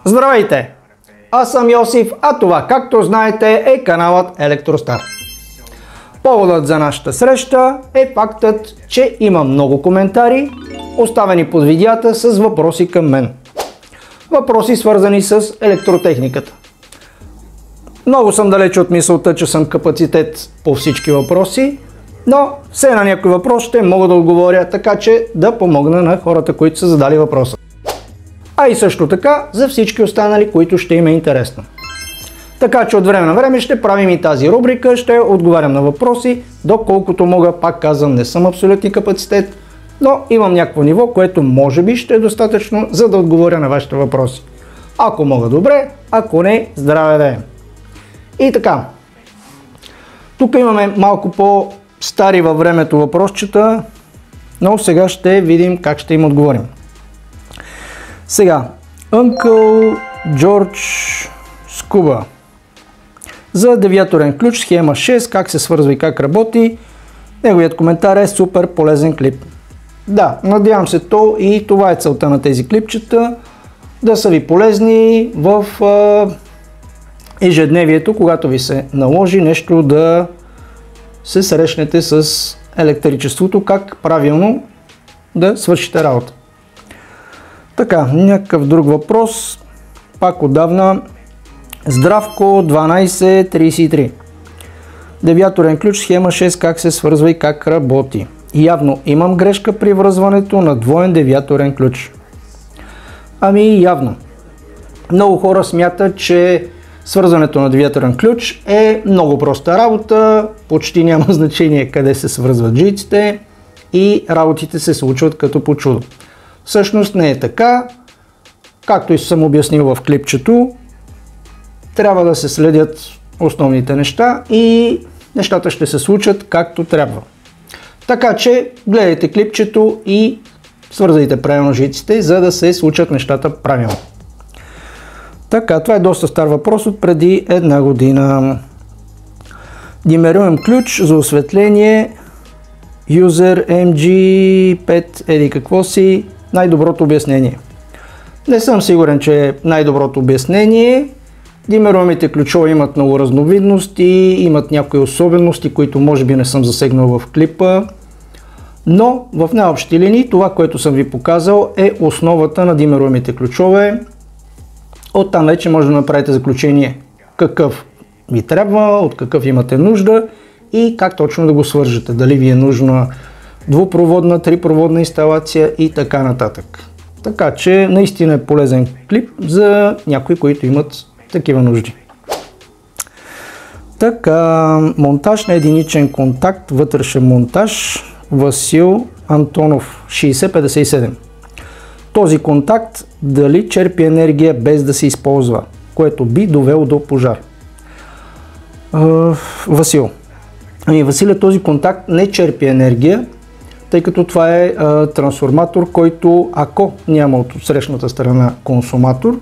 Здравейте! Аз съм Йосиф, а това, както знаете, е каналът Електростар. Поводът за нашата среща е фактът, че има много коментари, оставени под видеята с въпроси към мен. Въпроси свързани с електротехниката. Много съм далеч от мисълта, че съм капацитет по всички въпроси, но все на някой въпрос ще мога да отговоря, така че да помогна на хората, които са задали въпроса. А и също така за всички останали, които ще им е интересно. Така че от време на време ще правим и тази рубрика, ще отговарям на въпроси, доколкото мога, пак казвам, не съм абсолютни капацитет, но имам някакво ниво, което може би ще е достатъчно, за да отговоря на вашите въпроси. Ако мога, добре, ако не, здраве да е. И така, тук имаме малко по-стари във времето въпросчета, но сега ще видим как ще им отговорим. Сега, Uncle George Scuba. За девиаторен ключ, схема 6, как се свързва и как работи. Неговият коментар е супер полезен клип. Да, надявам се то и това е целта на тези клипчета, да са ви полезни в ежедневието, когато ви се наложи нещо да се срещнете с електричеството, как правилно да свършите работа. Така, някакъв друг въпрос, пак отдавна. Здравко 1233. Девиаторен ключ, схема 6, как се свързва и как работи. Явно имам грешка при връзването на двоен девиаторен ключ. Ами явно. Много хора смятат, че свързването на девиаторен ключ е много проста работа, почти няма значение къде се свързват жиците и работите се случват като по чудо. Всъщност не е така, както и съм обяснил в клипчето, трябва да се следят основните неща и нещата ще се случат както трябва. Така че гледайте клипчето и свързвайте правилно жиците, за да се случат нещата правилно. Така, това е доста стар въпрос от преди една година. Димеруем ключ за осветление, User MG5, еди какво си, най-доброто обяснение. Не съм сигурен, че е най-доброто обяснение. Димеруемите ключове имат много разновидности, имат някои особености, които може би не съм засегнал в клипа. Но в най-общи линии това, което съм ви показал, е основата на димеруемите ключове. Оттам вече може да направите заключение какъв ви трябва, от какъв имате нужда и как точно да го свържете. Дали ви е нужна двупроводна, трипроводна инсталация и така нататък. Така че наистина е полезен клип за някои, които имат такива нужди. Така, монтаж на единичен контакт, вътрешен монтаж, Васил Антонов, 6057. Този контакт дали черпи енергия без да се използва, което би довело до пожар? Васил. Василе, този контакт не черпи енергия, тъй като това е трансформатор, който ако няма от срещната страна консуматор,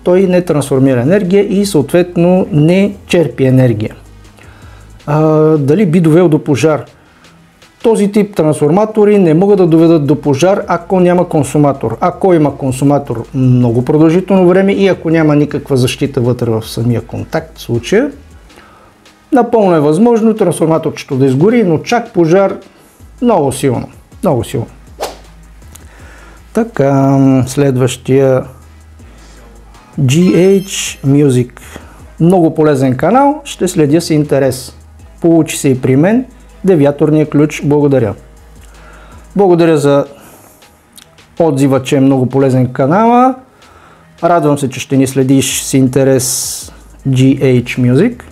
той не трансформира енергия и съответно не черпи енергия. Дали би довел до пожар? Този тип трансформатори не могат да доведат до пожар, ако няма консуматор. Ако има консуматор много продължително време и ако няма никаква защита вътре в самия контакт, в случая, напълно е възможно трансформаторчето да изгори, но чак пожар много силно. Много силно. Така, следващия GH Music. Много полезен канал, ще следя с интерес. Получи се и при мен девиаторния ключ. Благодаря. Благодаря за отзива, че е много полезен канала. Радвам се, че ще ни следиш с интерес GH Music.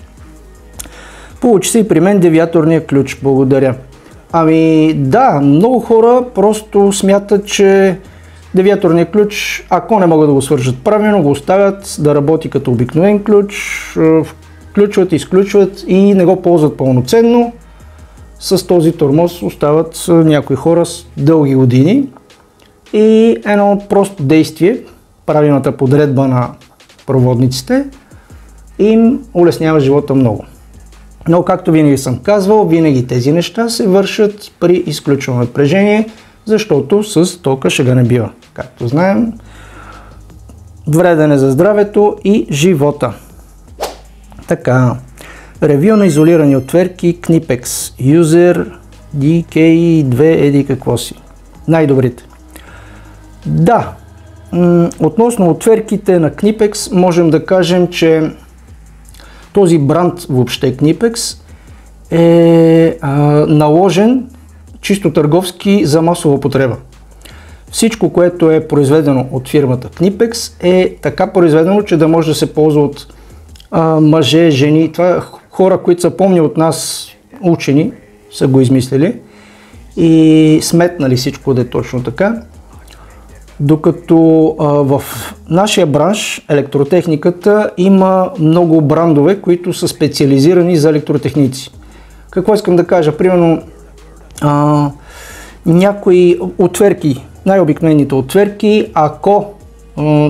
Получи се и при мен девиаторния ключ. Благодаря. Ами да, много хора просто смятат, че девиаторния ключ, ако не могат да го свържат правилно, го оставят да работи като обикновен ключ, включват, изключват и не го ползват пълноценно. С този тормоз остават някои хора с дълги години и едно просто действие, правилната подредба на проводниците, им улеснява живота много. Но както винаги съм казвал, винаги тези неща се вършат при изключено напрежение, защото с тока шега не бива. Както знаем, вреден е за здравето и живота. Така, ревю на изолирани отверки Knipex, User DK2 еди какво си. Най-добрите. Да, относно отверките на Knipex можем да кажем, че този бранд въобще Knipex е наложен чисто търговски за масова употреба. Всичко, което е произведено от фирмата Knipex е така произведено, че да може да се ползва от мъже, жени. Това хора, които са помни от нас учени, са го измислили и сметнали всичко да е точно така. Докато в нашия бранш, електротехниката, има много брандове, които са специализирани за електротехници. Какво искам да кажа? Примерно някои отверки, най-обикновените отверки, ако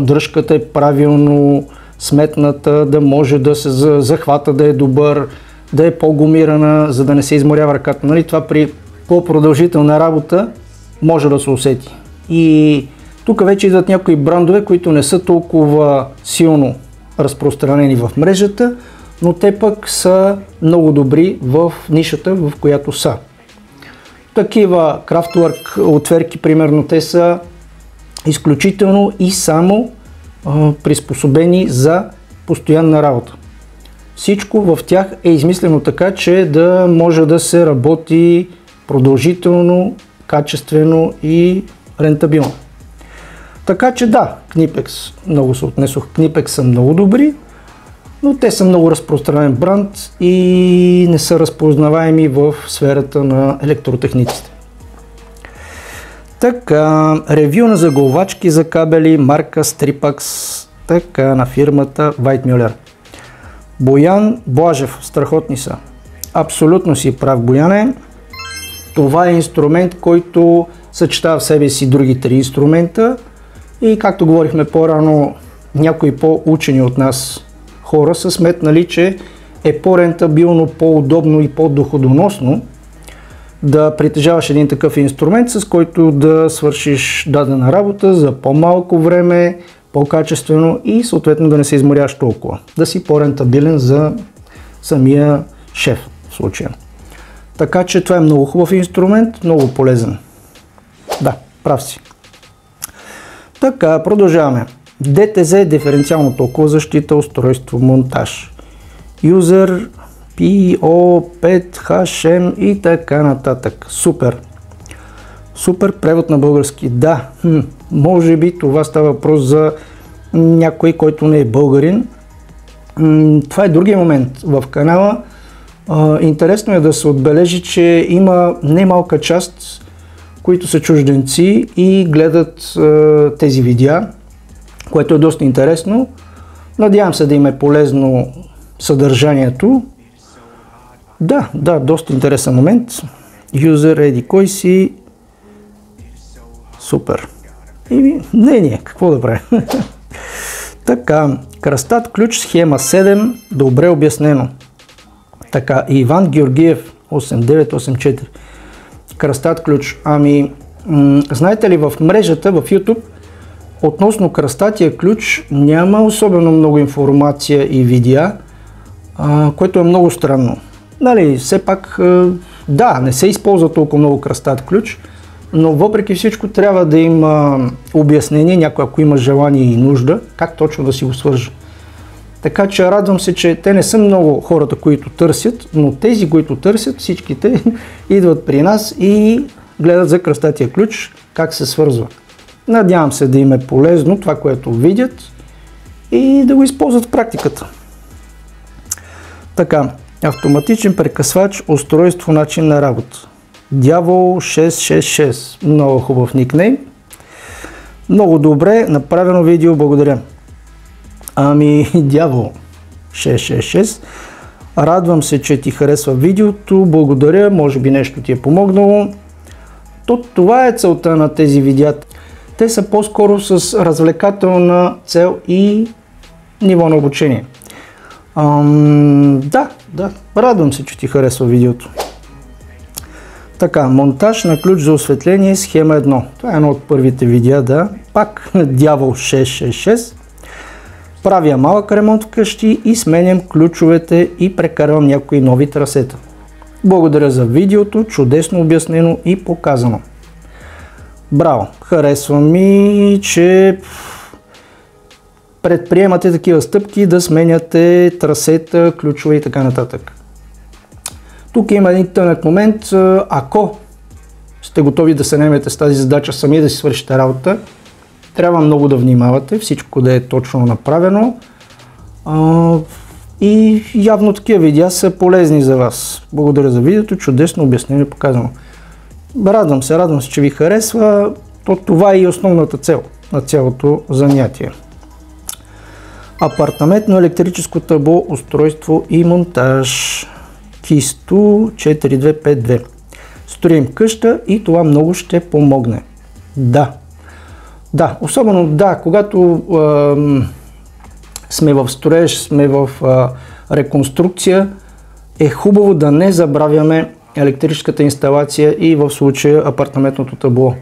дръжката е правилно сметната, да може да се захвата да е добър, да е по-гумирана, за да не се изморява ръката. Нали? Това при по-продължителна работа може да се усети. И тук вече идват някои брандове, които не са толкова силно разпространени в мрежата, но те пък са много добри в нишата, в която са. Такива Kraftwerk отверки, примерно, те са изключително и само приспособени за постоянна работа. Всичко в тях е измислено така, че да може да се работи продължително, качествено и рентабилно. Така че да, Knipex, много се отнесох. Knipex са много добри, но те са много разпространен бранд и не са разпознаваеми в сферата на електротехниците. Така, ревю на заглавачки за кабели марка Stripax, така, на фирмата Weitmuller. Боян Блажев, страхотни са. Абсолютно си прав, Бояне. Това е инструмент, който съчетава в себе си други три инструмента и, както говорихме по-рано, някои по-учени от нас хора са сметнали, че е по-рентабилно, по-удобно и по-доходоносно да притежаваш един такъв инструмент, с който да свършиш дадена работа за по-малко време, по-качествено и съответно да не се изморяваш толкова. Да си по-рентабилен за самия шеф в случая. Така че това е много хубав инструмент, много полезен. Да, прав си. Така, продължаваме. DTZ, диференциално толкова защита, устройство, монтаж. User PO5HM и така нататък. Супер. Супер превод на български. Да, може би това става въпрос за някой, който не е българин. Това е другия момент в канала. Интересно е да се отбележи, че има немалка част, които са чужденци и гледат тези видеа, което е доста интересно. Надявам се да им е полезно съдържанието. Да, доста интересен момент. Юзер, еди кой си. Супер. И не, какво да правя? Така, кръстат ключ схема 7, добре обяснено. Така, Иван Георгиев 8984. Кръстат ключ. Знаете ли, в мрежата, в YouTube, относно кръстатия ключ няма особено много информация и видеа, което е много странно. Нали, все пак, да, не се използва толкова много кръстат ключ, но въпреки всичко трябва да има обяснение, някой ако има желание и нужда, как точно да си го свържа. Така че радвам се, че те не са много хората, които търсят, но тези, които търсят, всичките идват при нас и гледат за кръстатия ключ, как се свързва. Надявам се да им е полезно това, което видят и да го използват в практиката. Така, автоматичен прекъсвач, устройство, начин на работа. Дявол 666, много хубав никнейм. Много добре направено видео, благодаря. Дявол 666, радвам се, че ти харесва видеото, благодаря, може би нещо ти е помогнало. Това е целта на тези видеа. Те са по-скоро с развлекателна цел и ниво на обучение. Да, радвам се, че ти харесва видеото. Така, монтаж на ключ за осветление, схема 1. Това е едно от първите видеа, да. Пак Дявол 666. Правя малък ремонт вкъщи и сменям ключовете и прекарвам някои нови трасета. Благодаря за видеото, чудесно обяснено и показано. Браво! Харесва ми, че предприемате такива стъпки да сменяте трасета, ключове и така нататък. Тук има един тънък момент. Ако сте готови да се наемете с тази задача сами да си свършите работа, трябва много да внимавате всичко да е точно направено. И явно такива видеа са полезни за вас. Благодаря за видеото, чудесно обяснение показано. Радвам се, че ви харесва. Това е и основната цел на цялото занятие. Апартаментно електрическо табло, устройство и монтаж. Кисто 4252. Строим къща и това много ще помогне. Да, особено когато сме в строеж, сме в реконструкция, е хубаво да не забравяме електрическата инсталация и в случая апартаментното табло.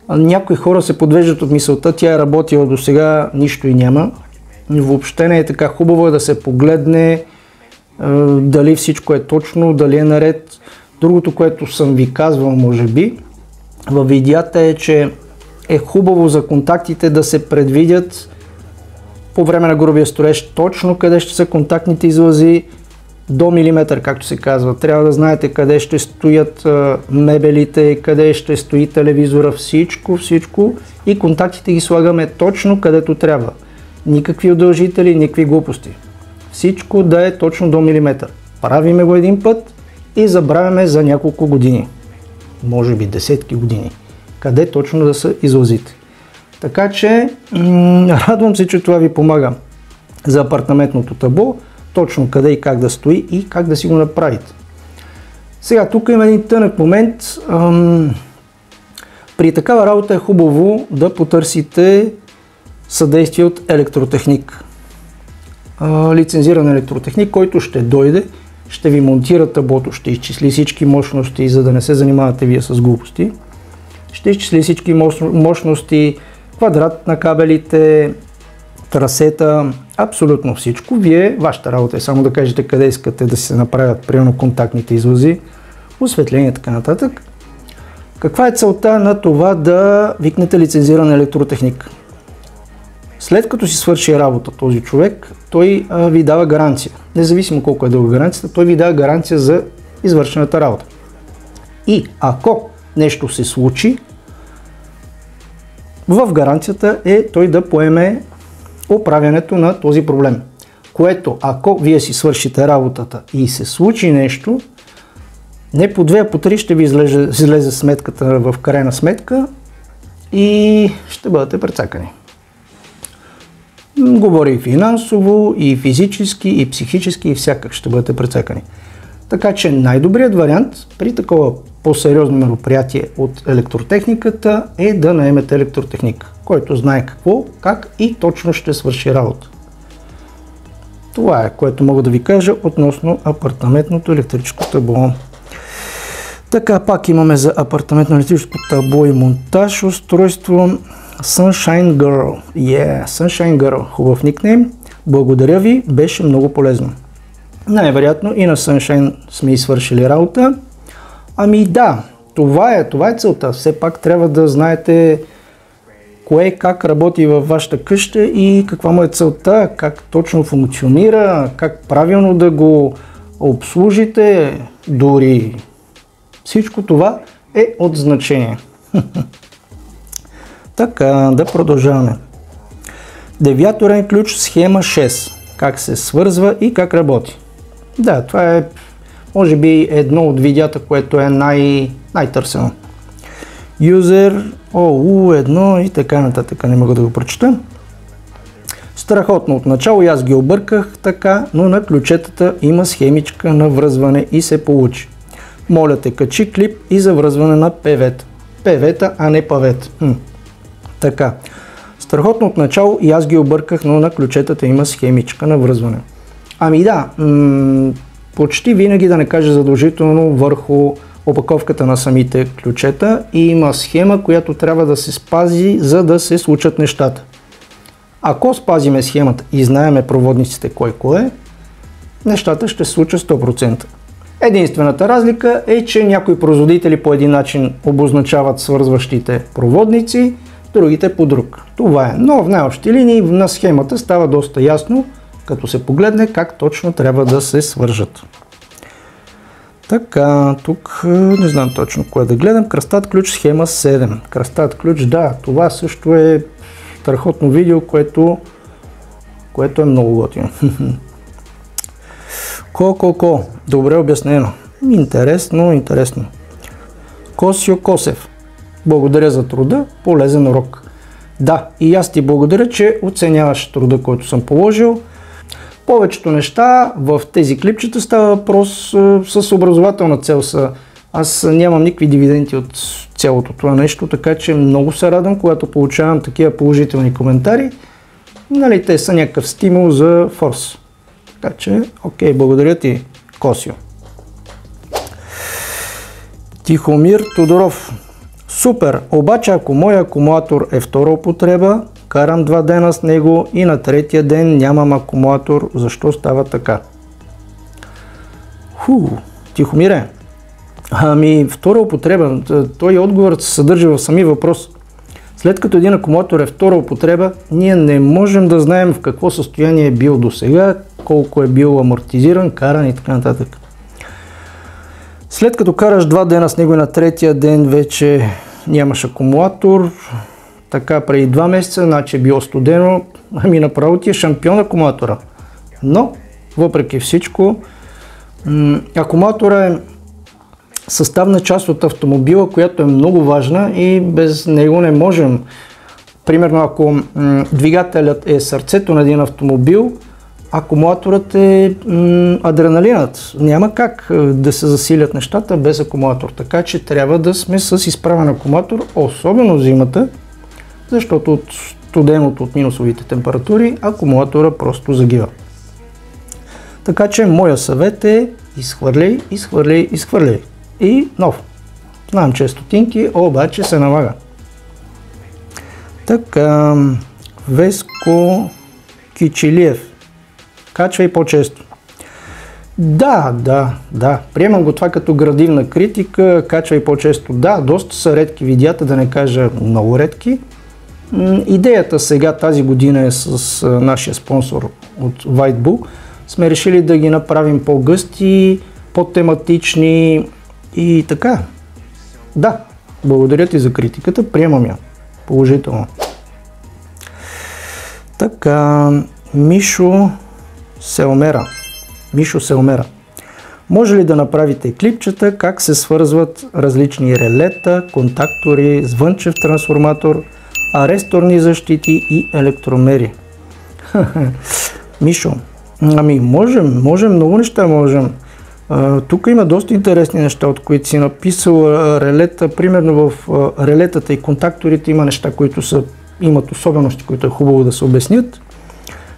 Някои хора се подвеждат от мисълта, тя е работила до сега, нищо и няма. Въобще не е така. Хубаво е да се погледне дали всичко е точно, дали е наред. Другото, което съм ви казвал, може би, във видеята е, че е хубаво за контактите да се предвидят по време на грубия строеж точно къде ще са контактните излази до милиметър, както се казва. Трябва да знаете къде ще стоят мебелите, къде ще стои телевизора, всичко и контактите ги слагаме точно където трябва. Никакви удължители, никакви глупости. Всичко да е точно до милиметър. Правиме го един път и забравяме за няколко години. Може би десетки години. Къде точно да са излазите. Така че радвам се, че това ви помага за апартаментното табло, точно къде и как да стои и как да си го направите. Сега тук има един тънък момент. При такава работа е хубаво да потърсите съдействие от електротехник. Лицензиран електротехник, който ще дойде, ще ви монтира таблото, ще изчисли всички мощности, за да не се занимавате вие с глупости. Ще изчисли всички мощности, квадрат на кабелите, трасета, абсолютно всичко. Вашата работа е само да кажете къде искате да се направят примерно контактните излази, осветление и така нататък. Каква е целта на това да викнете лицензиран електротехник? След като си свърши работа този човек, той ви дава гаранция. Независимо колко е дълга гаранцията, той ви дава гаранция за извършената работа. И ако нещо се случи, в гаранцията е той да поеме оправянето на този проблем. Което ако вие си свършите работата и се случи нещо, не по 2, а по 3 ще ви излезе сметката в крайна сметка и ще бъдете прецакани. Говори и финансово, и физически, и психически, и всякак ще бъдете прецакани. Така че най-добрият вариант при такова по-сериозно мероприятие от електротехниката е да наемете електротехник, който знае какво, как и точно ще свърши работа. Това е, което мога да ви кажа относно апартаментното електрическо табло. Така, пак имаме за апартаментно електрическо табло и монтаж устройство Sunshine Girl. Sunshine Girl. Хубав никнейм. Благодаря ви, беше много полезно. Най-вероятно и на Sunshine сме извършили работа. Това е целта. Все пак трябва да знаете кое как работи във вашата къща и каква му е целта, как точно функционира, как правилно да го обслужите, дори всичко това е от значение. Така, да продължаваме. Девиаторен ключ, схема 6. Как се свързва и как работи. Да, това е може би едно от видеята, което е най-търсено. Юзер, OU1 и така нататък, не мога да го прочета. Страхотно отначало, аз ги обърках така, но на ключетата има схемичка на връзване и се получи. Моля те, качи клип и за връзване на ПВ-та. ПВ-та, а не павет. Така. Страхотно отначало и аз ги обърках, но на ключетата има схемичка на връзване. Почти винаги, да не кажа задължително, върху опаковката на самите ключета и има схема, която трябва да се спази, за да се случат нещата. Ако спазиме схемата и знаеме проводниците кой е, нещата ще се случат 100%. Единствената разлика е, че някои производители по един начин обозначават свързващите проводници, другите по друг. Това е. Но в най-общи линии на схемата става доста ясно, като се погледне как точно трябва да се свържат. Така, тук не знам точно кое да гледам. Кръстат ключ схема 7. Кръстат ключ, да, това също е страхотно видео, което е много готино. Ко. Добре обяснено. Интересно. Косио Косев. Благодаря за труда, полезен урок. Да, и аз ти благодаря, че оценяваш труда, който съм положил. Повечето неща в тези клипчета става въпрос с образователна цел. Аз нямам никакви дивиденти от цялото това нещо, така че много се радвам, когато получавам такива положителни коментари. Нали, те са някакъв стимул за форс. Така че, окей, благодаря ти, Косио. Тихомир Тодоров. Супер, обаче ако мой акумулатор е втора употреба, карам 2 дена с него и на третия ден нямам акумулатор, защо става така? Тихомире, втора употреба, той отговорът се съдържа в самия въпрос. След като един акумулатор е втора употреба, ние не можем да знаем в какво състояние е бил досега, колко е бил амортизиран, каран и така нататък. След като караш 2 дена с него и на третия ден вече нямаш акумулатор, така преди 2 месеца, значи е било студено, направо ти е шампион акумулатора. Но, въпреки всичко, акумулатора е съставна част от автомобила, която е много важна и без него не можем. Примерно, ако двигателят е сърцето на един автомобил, акумулаторът е адреналинът. Няма как да се засилят нещата без акумулатор. Така че трябва да сме с изправен акумулатор, особено зимата, защото от студеното, от минусовите температури, акумулатора просто загива. Така че моя съвет е изхвърляй. И нов. Знам, че е стотинки, обаче се налага. Така, Веско Кичилиев. Качвай по-често. Да. Приемам го това като градивна критика. Качвай по-често. Да, доста са редки видеята, да не кажа много редки. Идеята сега тази година е с нашия спонсор от Whitebook. Сме решили да ги направим по-гъсти, по-тематични и така. Да, благодаря ти за критиката, приемам я. Положително. Така, Мишо Селмера. Може ли да направите клипчета как се свързват различни релета, контактори, звънчев трансформатор, аресторни защити и електромери? Мишо, можем, много неща можем. Тук има доста интересни неща, от които си написал релета. Примерно в релетата и контакторите има неща, които имат особености, които е хубаво да се обяснят.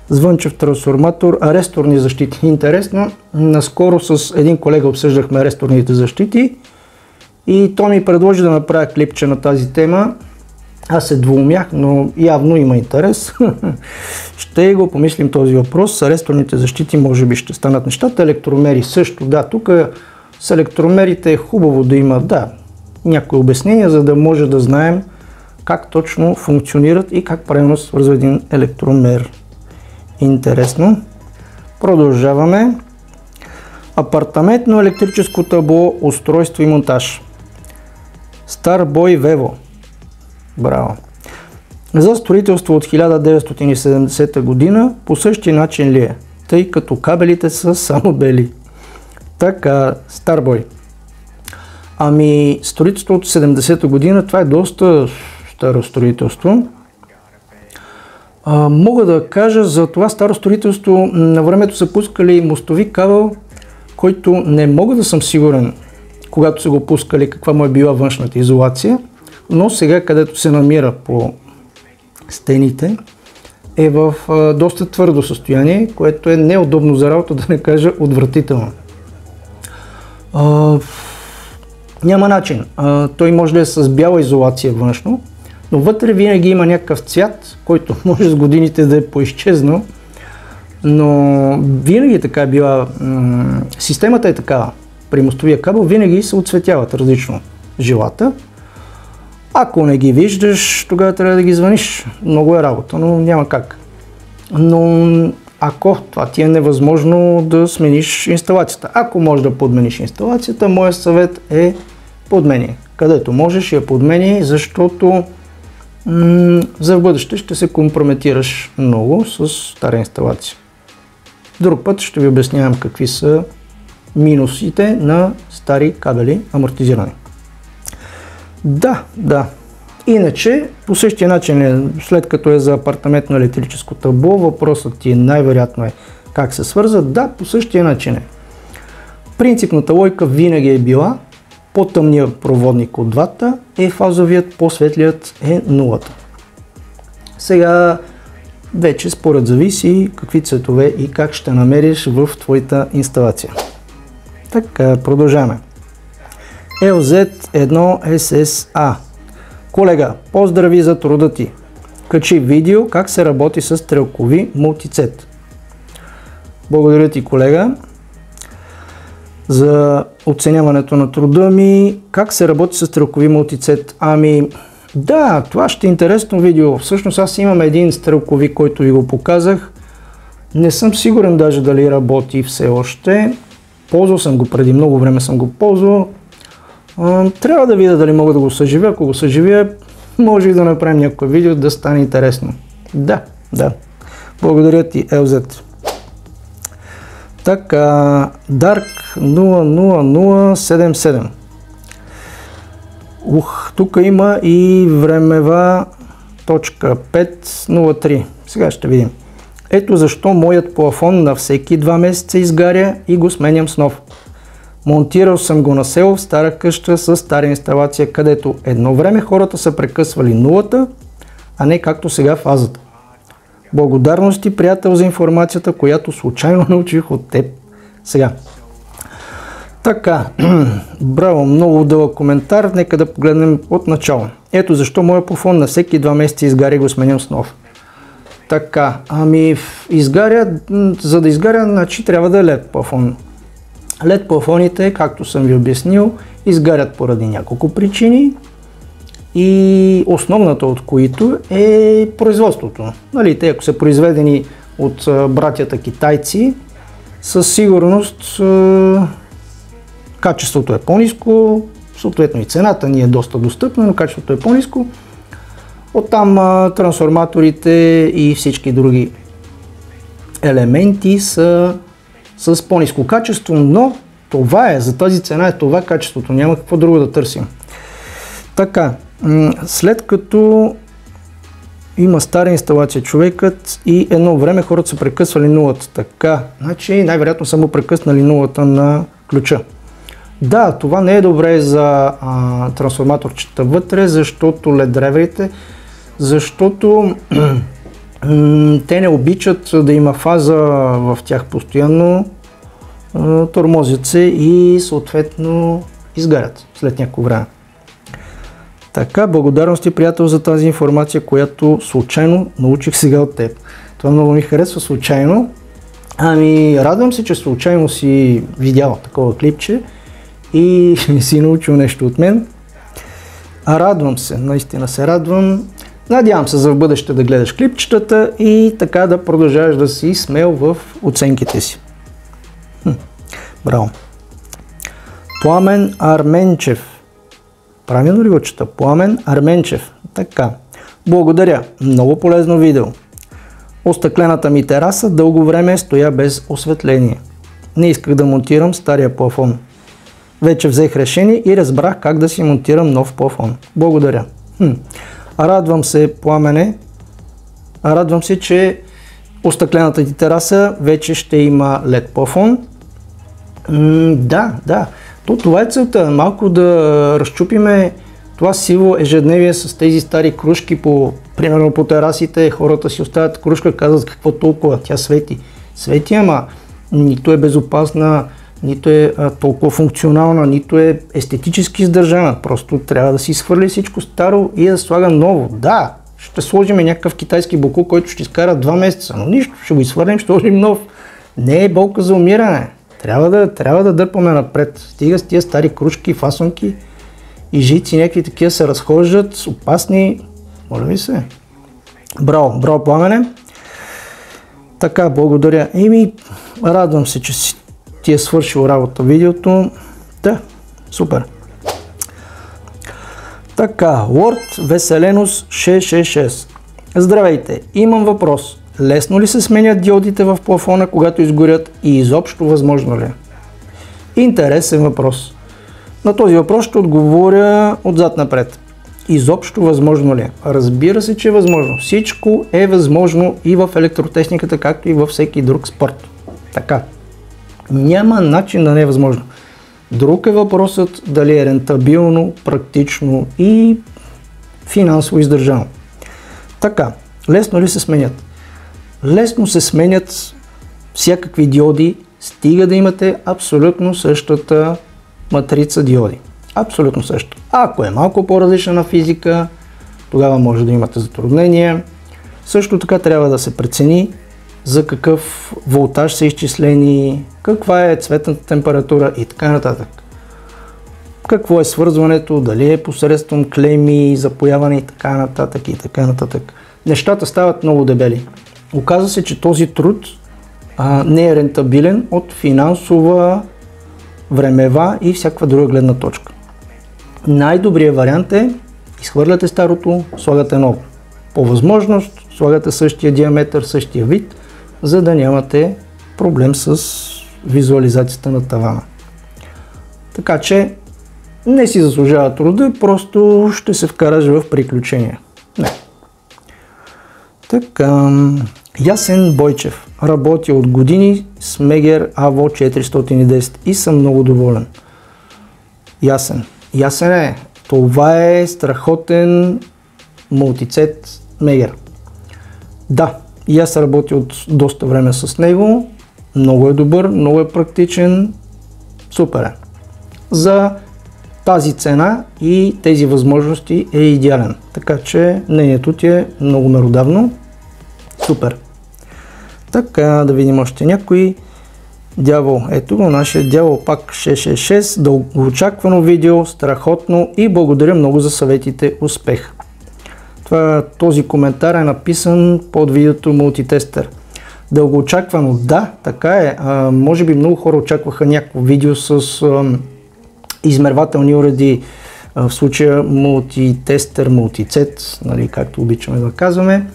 Звънчев трансформатор, аресторни защити. Интересно, наскоро с един колега обсъждахме аресторните защити и той ми предложи да направя клипче на тази тема. Аз се двоумях, но явно има интерес. Ще го помислим този въпрос. С аресторните защити може би ще станат нещата. Електромери също. Да, тук с електромерите е хубаво да има някои обяснения, за да може да знаем как точно функционират и как правилно се свързва един електромер. Интересно. Продължаваме. Апартаментно електрическо табло, устройство и монтаж. Starboy Vevo. Браво! За строителство от 1970 година по същия начин ли е? Тъй като кабелите са само бели. Така, Starboy. Строителство от 70-та година, това е доста старо строителство. Мога да кажа за това старо строителство, на времето са пускали мостови кабел, който не мога да съм сигурен, когато са го пускали, каква му е била външната изолация, но сега, където се намира по стените, е в доста твърдо състояние, което е неудобно за работа, да не кажа отвратително. Няма начин. Той може да е с бяла изолация външно, но вътре винаги има някакъв цвят, който може с годините да е поизчезнал, но винаги така е била, системата е такава. При мостовия кабел винаги се отцветяват различно жилата. Ако не ги виждаш, тогава трябва да ги звъниш. Много е работа, но няма как. Но ако това ти е невъзможно да смениш инсталацията, ако можеш да подмениш инсталацията, моят съвет е подмени. Където можеш я подмени, защото за в бъдеще ще се компрометираш много с стара инсталация. Друг път ще ви обяснявам какви са минусите на стари кабели амортизирани. Да. Иначе, по същия начин, след като е за апартаментно електрическо табло, въпросът ти най-вероятно е как се свързват. Да, по същия начин е. Принципната логика винаги е била по-тъмният проводник от двата е фазовият, по-светлият е нулата. Сега вече според зависи какви цветове и как ще намериш в твоята инсталация. Така, продължаваме. LZ1SSA. Колега, поздрави за труда ти. Качи видео как се работи с стрелкови мултицет. Благодаря ти, колега, за оценяването на труда ми. Как се работи с стрелкови мултицет? Да, това ще е интересно видео. Всъщност аз имам един стрелкови, който ви го показах. Не съм сигурен даже дали работи все още. Ползвал съм го преди много време, съм го ползвал. Трябва да видя дали мога да го съживя. Ако го съживя, може и да направим някое видео да стане интересно. Да. Благодаря ти, LZ. Така, Dark 00077. Тук има и времева точка 503. Сега ще видим. Ето защо моят плафон на всеки 2 месеца изгаря и го сменям с нов. Монтирал съм го на село в стара къща с стара инсталация, където едно време хората са прекъсвали нулата, а не както сега фазата. Благодарности, приятел, за информацията, която случайно научих от теб сега. Така, браво, много дълъг коментар, нека да погледнем от начало. Ето защо моят плафон на всеки 2 месеца изгаря и го сменям с нов. Така, за да изгаря, значи трябва да е LED плафон. LED плафоните, както съм ви обяснил, изгарят поради няколко причини и основната от които е производството. Те, ако са произведени от братята китайци, със сигурност качеството е по-ниско, съответно и цената ни е доста достъпна, но качеството е по-ниско. Оттам трансформаторите и всички други елементи са с по-ниско качество, но това е, за тази цена е това качеството, няма какво друго да търсим. Така, след като има стара инсталация човекът и едно време хората са прекъсвали нулата, така, значи най-вероятно са му прекъснали нулата на ключа. Да, това не е добре за трансформаторчета вътре, защото LED драйверите, защото те не обичат да има фаза в тях постоянно, тормозят се и съответно изгарят след някакво време. Така, благодарности, приятел, за тази информация, която случайно научих сега от теб. Това много ми харесва случайно. Радвам се, че случайно си видял такова клипче и си научил нещо от мен. Радвам се, наистина се радвам. Надявам се за в бъдеще да гледаш клипчетата и така да продължаваш да си смел в оценките си. Браво! Пламен Арменчев. Правилно ли го чета? Пламен Арменчев. Така. Благодаря. Много полезно видео. Остъклената ми тераса дълго време стоя без осветление. Не исках да монтирам стария плафон. Вече взех решение и разбрах как да си монтирам нов плафон. Благодаря. Радвам се, Пламене. Радвам се, че остъклената ти тераса вече ще има LED плафон. Да. Това е целта. Малко да разчупиме това сиво ежедневие с тези стари кружки, примерно по терасите. Хората си оставят кружка, казват какво толкова, тя свети. Свети, ама нито е безопасна, нито е толкова функционална, нито е естетически издържана. Просто трябва да си изхвърли всичко старо и да слага ново. Да, ще сложим някакъв китайски боклук, който ще изкара 2 месеца, но нищо, ще го изхвърлим, ще сложим нов. Не е болка за умиране. Трябва да дърпаме напред. Стига с тия стари кружки, фасонки и жици, някакви такива се разхождат, опасни. Моля ви се. Браво, Пламене. Така, благодаря. Радвам се, че ти е свършил работа видеото. Да, супер. Така, Lord Веселенус 666. Здравейте, имам въпрос. Лесно ли се сменят диодите в плафона, когато изгорят и изобщо възможно ли? Интересен въпрос. На този въпрос ще отговоря отзад напред. Изобщо възможно ли? Разбира се, че е възможно. Всичко е възможно и в електротехниката, както и във всеки друг спорт. Така. Няма начин да не е възможно. Друг е въпросът дали е рентабилно, практично и финансово издържано. Така. Лесно ли се сменят? Лесно се сменят всякакви диоди, стига да имате абсолютно същата матрица диоди. Абсолютно също. Ако е малко по-различна на физика, тогава може да имате затруднения. Също така трябва да се прецени за какъв волтаж са изчислени, каква е цветната температура и така нататък. Какво е свързването, дали е посредством клеми, запояване и така нататък и така нататък. Нещата стават много дебели. Оказва се, че този труд не е рентабилен от финансова, времева и всякаква друга гледна точка. Най-добрият вариант е изхвърляте старото, слагате ново. По възможност слагате същия диаметър, същия вид, за да нямате проблем с визуализацията на тавана. Така че не си заслужава труда, просто ще се вкараш в приключения. Не. Така, Ясен Бойчев. Работя от години с Megger AVO 410 и съм много доволен. Ясен е. Това е страхотен мултицет Megger. Да, и аз работя от доста време с него. Много е добър, много е практичен. Супер е. За тази цена и тези възможности е идеален. Така че мнението ти е много меродавно. Супер. Така, да видим още някой. Дявол, ето го, нашия дявол пак 666, дългоочаквано видео, страхотно и благодаря много за съветите, успех. Този коментар е написан под видеото Мултитестър. Дългоочаквано, да, така е. Може би много хора очакваха някакво видео с измервателни уреди, в случая Мултитестър, Мултицет, нали, както обичаме да казваме.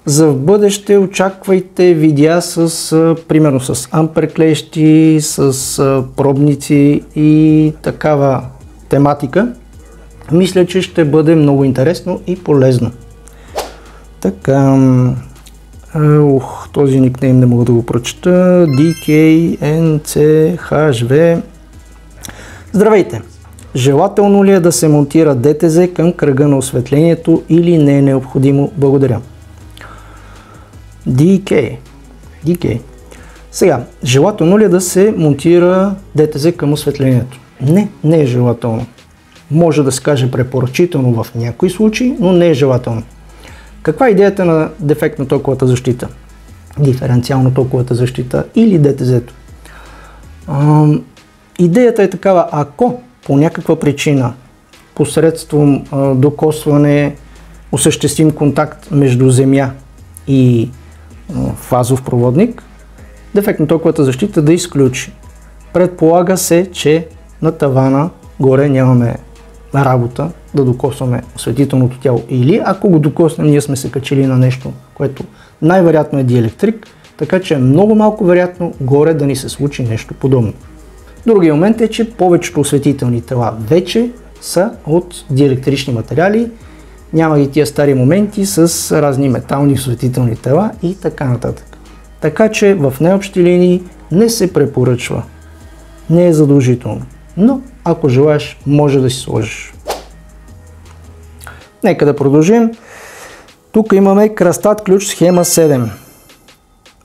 За в бъдеще очаквайте видеа с, примерно с амперклещи, с пробници и такава тематика. Мисля, че ще бъде много интересно и полезно. Така, този никнейм не мога да го прочета. DKNCHV. Здравейте! Желателно ли е да се монтира ДТЗ към кръга на осветлението или не е необходимо? Благодаря. DK. Сега, желателно ли е да се монтира ДТЗ към осветлението? Не е желателно. Може да се каже препоръчително в някои случаи, но не е желателно. Каква е идеята на дефектна токовата защита? Диференциална токовата защита или ДТЗ-то? Идеята е такава, ако по някаква причина посредством докосване осъществим контакт между земя и фазов проводник, дефектна токовата защита да изключи. Предполага се, че на тавана горе нямаме работа да докосваме осветителното тяло. Или ако го докоснем, ние сме се качили на нещо, което най-вероятно е диелектрик, така че е много малко вероятно горе да ни се случи нещо подобно. Другият момент е, че повечето осветителни тела вече са от диелектрични материали, няма ги тия стари моменти с разни метални осветителни тела и така нататък. Така че в най-общи линии не се препоръчва. Не е задължително. Но ако желаеш, може да си сложиш. Нека да продължим. Тук имаме кръстат ключ схема 7.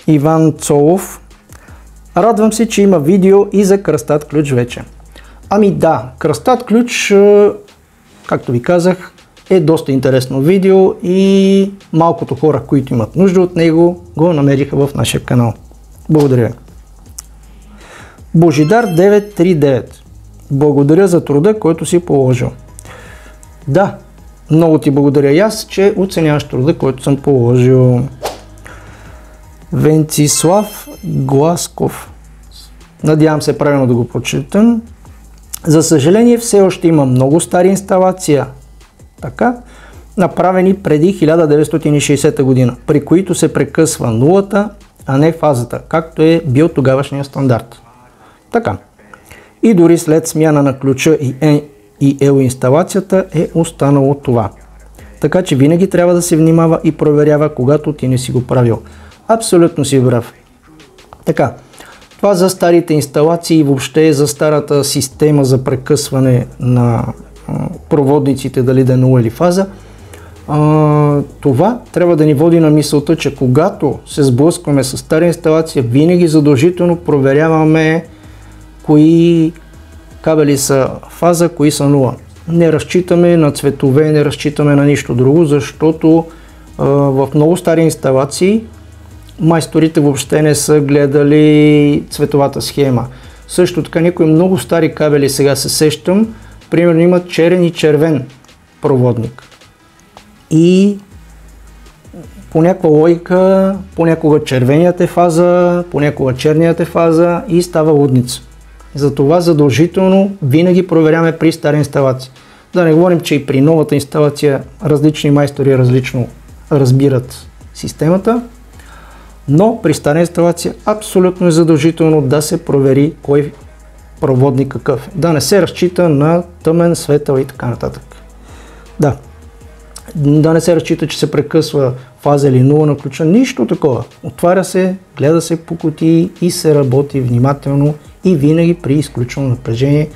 Иван Цолов. Радвам се, че има видео и за кръстат ключ вече. Ами да, кръстат ключ, както ви казах, е доста интересно видео и малкото хора, които имат нужда от него, го намериха в нашия канал. Благодаря. Божидар 939. Благодаря за труда, който си положил. Да, много ти благодаря и аз, че оценяваш труда, който съм положил. Венцислав Гласков. Надявам се правилно да го прочитам. За съжаление, все още има много стари инсталации, така, направени преди 1960 година, при които се прекъсва нулата, а не фазата, както е бил тогавашния стандарт. Така. И дори след смяна на ключа и N и L инсталацията е останало това. Така че винаги трябва да се внимава и проверява, когато ти не си го правил. Абсолютно си прав. Така. Това за старите инсталации и въобще за старата система за прекъсване на проводниците, дали да е нула или фаза. Това трябва да ни води на мисълта, че когато се сблъскваме с стара инсталация, винаги задължително проверяваме кои кабели са фаза, кои са нула. Не разчитаме на цветове, не разчитаме на нищо друго, защото в много стари инсталации майсторите въобще не са гледали цветовата схема. Също така някои много стари кабели, сега се сещам, примерно имат черен и червен проводник. И по някаква логика, понякога червеният е фаза, понякога черният е фаза и става лудница. Затова задължително винаги проверяме при стара инсталация. Да не говорим, че и при новата инсталация различни майстори различно разбират системата, но при стара инсталация абсолютно е задължително да се провери кой проводник какъв е. Да не се разчита на тъмен, светъл и така нататък. Да не се разчита, че се прекъсва фаза или нула на ключа. Нищо такова. Отваря се, гледа се по кутии и се работи внимателно и винаги при изключване напрежение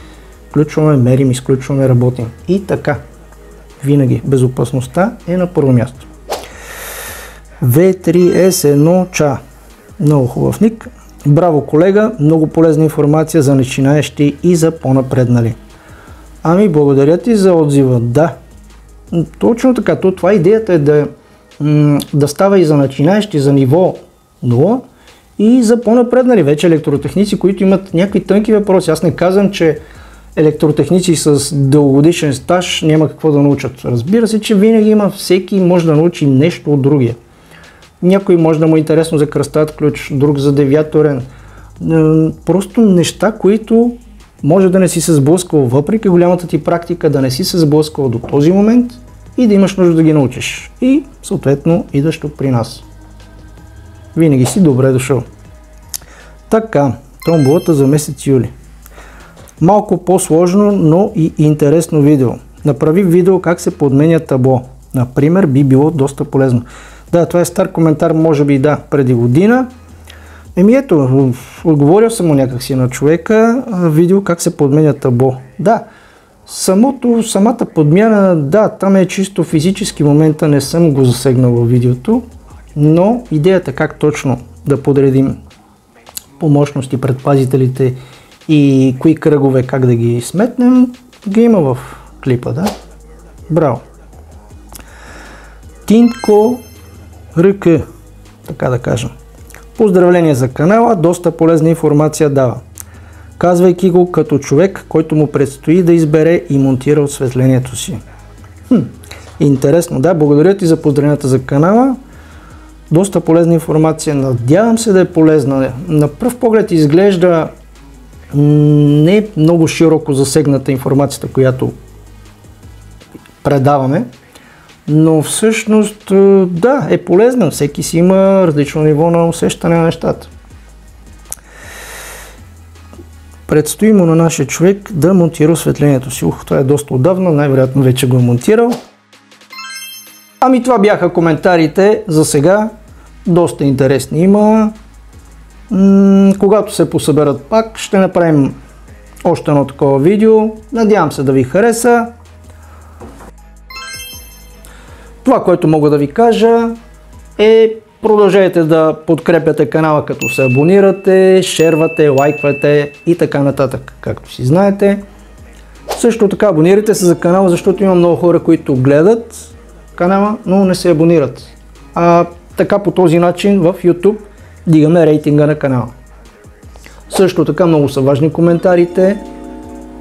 включваме, мерим, изключваме, работим. И така. Винаги. Безопасността е на първо място. V3S1 ча. Много хубав ник. Браво, колега. Много полезна информация за начинаещи и за по-напреднали. Ами, благодаря ти за отзива. Да. Точно така. Това идеята е да става и за начинаещи за ниво 0 и за по-напреднали вече електротехници, които имат някакви тънки въпроси. Аз не казвам, че електротехници с дългогодишен стаж няма какво да научат. Разбира се, че винаги има, всеки може да научи нещо от другия. Някой може да му е интересно за кръстат ключ, друг за девиаторен. Просто неща, които може да не си се сблъскал, въпреки голямата ти практика, да не си се сблъскал до този момент и да имаш нужда да ги научиш. И съответно идваш тук при нас. Винаги си добре дошъл. Така, томболата за месец юли. Малко по-сложно, но и интересно видео. Направи видео как се подменя табло. Например, би било доста полезно. Да, това е стар коментар, може би да, преди година. Ето, отговорил съм му някакси на човека, видео как се подменя табло. Да, самата подмяна, да, там е чисто физически момента, не съм го засегнал във видеото, но идеята как точно да подредим по мощности предпазителите и кои кръгове как да ги сметнем, ги има в клипа, да. Браво! Тинко РК, така да кажем. Поздравления за канала, доста полезна информация дава. Казвайки го като човек, който му предстои да избере и монтира осветлението си. Интересно, да, благодаря ти за поздравленията за канала. Доста полезна информация, надявам се да е полезна. На пръв поглед изглежда не е много широко засегната информацията, която предаваме, но всъщност да, е полезна. Всеки си има различно ниво на усещане на нещата. Предстои му на нашия човек да монтира осветлението си. Това е доста отдавна, най-вероятно вече го е монтирал. Ами това бяха коментарите за сега. Доста интересни има. Когато се посъберат пак, ще направим още едно такова видео. Надявам се да ви хареса. Това, което мога да ви кажа е Продължайте да подкрепяте канала, като се абонирате, шервате, лайквате и така нататък, както си знаете. Също така абонирайте се за канала, защото има много хора, които гледат канала, но не се абонират. Така по този начин в YouTube дигаме рейтинга на канала. Също така много са важни коментарите,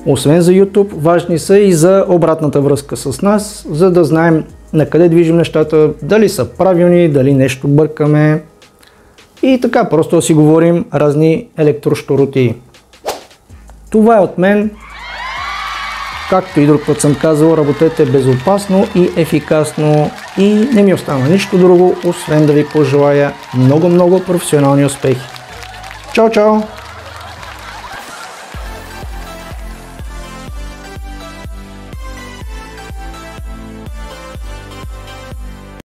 освен за YouTube, важни са и за обратната връзка с нас, за да знаем на къде движим нещата, дали са правилни, дали нещо бъркаме и така просто да си говорим разни електрощуротии. Това е от мен. Както и друг път съм казал, работете безопасно и ефикасно и не ми остана нищо друго, освен да ви пожелая много професионални успехи. Чао, чао!